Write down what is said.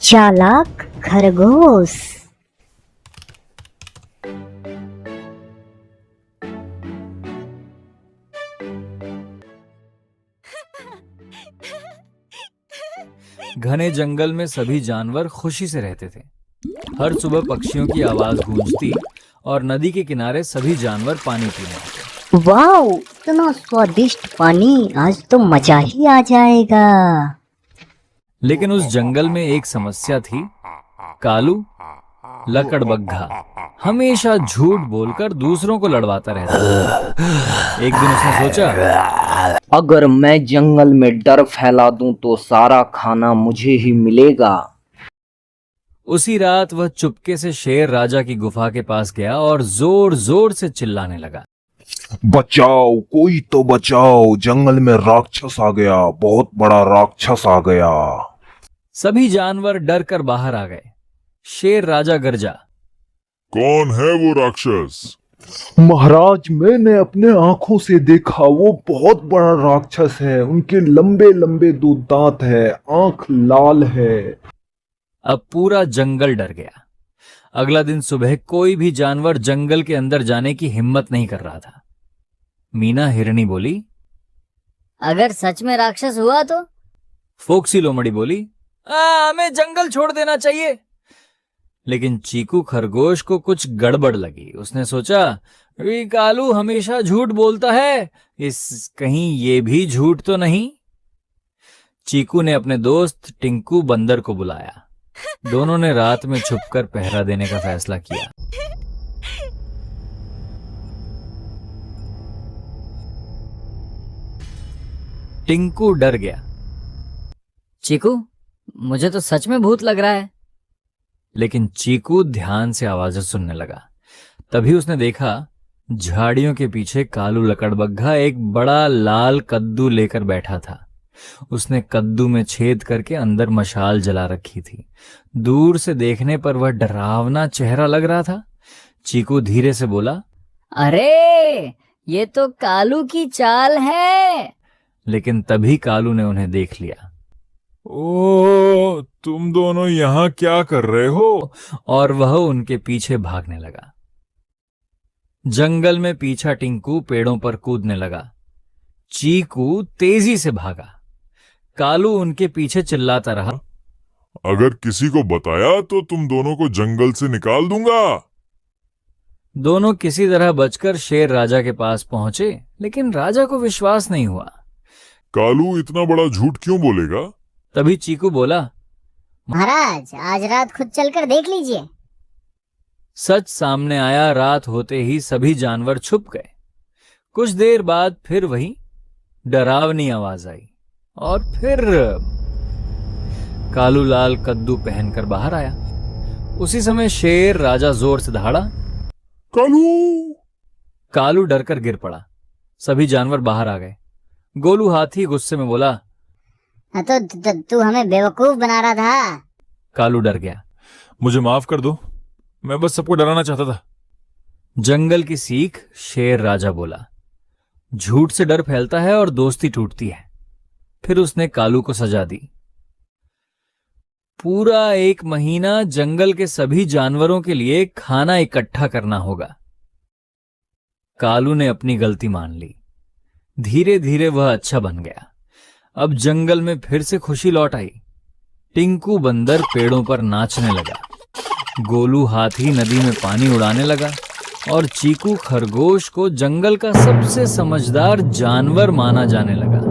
चालाक खरगोश। घने जंगल में सभी जानवर खुशी से रहते थे। हर सुबह पक्षियों की आवाज गूंजती और नदी के किनारे सभी जानवर पानी पीने आते। वाओ, इतना स्वादिष्ट पानी, आज तो मजा ही आ जाएगा। लेकिन उस जंगल में एक समस्या थी। कालू लकड़बग्घा हमेशा झूठ बोलकर दूसरों को लड़वाता रहता था। एक दिन उसने सोचा, अगर मैं जंगल में डर फैला दूं तो सारा खाना मुझे ही मिलेगा। उसी रात वह चुपके से शेर राजा की गुफा के पास गया और जोर जोर से चिल्लाने लगा, बचाओ, कोई तो बचाओ, जंगल में राक्षस आ गया, बहुत बड़ा राक्षस आ गया। सभी जानवर डर कर बाहर आ गए। शेर राजा गरजा, कौन है वो राक्षस? महाराज, मैंने अपने आंखों से देखा, वो बहुत बड़ा राक्षस है। उनके लंबे लंबे दो दांत है, आंख लाल है। अब पूरा जंगल डर गया। अगला दिन सुबह कोई भी जानवर जंगल के अंदर जाने की हिम्मत नहीं कर रहा था। मीना हिरनी बोली, अगर सच में राक्षस हुआ तो? फोक्सी लोमड़ी बोली, हमें जंगल छोड़ देना चाहिए। लेकिन चीकू खरगोश को कुछ गड़बड़ लगी। उसने सोचा, कालू हमेशा झूठ बोलता है, इस कहीं ये भी झूठ तो नहीं। चीकू ने अपने दोस्त टिंकू बंदर को बुलाया। दोनों ने रात में छुपकर पहरा देने का फैसला किया। टिंकू डर गया। चीकू, मुझे तो सच में भूत लग रहा है। लेकिन चीकू ध्यान से आवाजें सुनने लगा। तभी उसने देखा, झाड़ियों के पीछे कालू लकड़बग्घा एक बड़ा लाल कद्दू लेकर बैठा था। उसने कद्दू में छेद करके अंदर मशाल जला रखी थी। दूर से देखने पर वह डरावना चेहरा लग रहा था। चीकू धीरे से बोला, अरे ये तो कालू की चाल है। लेकिन तभी कालू ने उन्हें देख लिया। ओ, तुम दोनों यहाँ क्या कर रहे हो? और वह उनके पीछे भागने लगा। जंगल में पीछा टिंकू पेड़ों पर कूदने लगा। चीकू तेजी से भागा। कालू उनके पीछे चिल्लाता रहा, अगर किसी को बताया तो तुम दोनों को जंगल से निकाल दूंगा। दोनों किसी तरह बचकर शेर राजा के पास पहुंचे, लेकिन राजा को विश्वास नहीं हुआ। कालू इतना बड़ा झूठ क्यों बोलेगा? तभी चीकू बोला, महाराज, आज रात खुद चलकर देख लीजिए। सच सामने आया। रात होते ही सभी जानवर छुप गए। कुछ देर बाद फिर वही डरावनी आवाज आई और फिर कालू लाल कद्दू पहनकर बाहर आया। उसी समय शेर राजा जोर से दहाड़ा। कालू! कालू डरकर गिर पड़ा। सभी जानवर बाहर आ गए। गोलू हाथी गुस्से में बोला, तो तू हमें बेवकूफ बना रहा था। कालू डर गया। मुझे माफ कर दो, मैं बस सबको डराना चाहता था। जंगल की सीख शेर राजा बोला, झूठ से डर फैलता है और दोस्ती टूटती है। फिर उसने कालू को सजा दी। पूरा 1 महीना जंगल के सभी जानवरों के लिए खाना इकट्ठा करना होगा। कालू ने अपनी गलती मान ली। धीरे धीरे वह अच्छा बन गया। अब जंगल में फिर से खुशी लौट आई। टिंकू बंदर पेड़ों पर नाचने लगा। गोलू हाथी नदी में पानी उड़ाने लगा और चीकू खरगोश को जंगल का सबसे समझदार जानवर माना जाने लगा।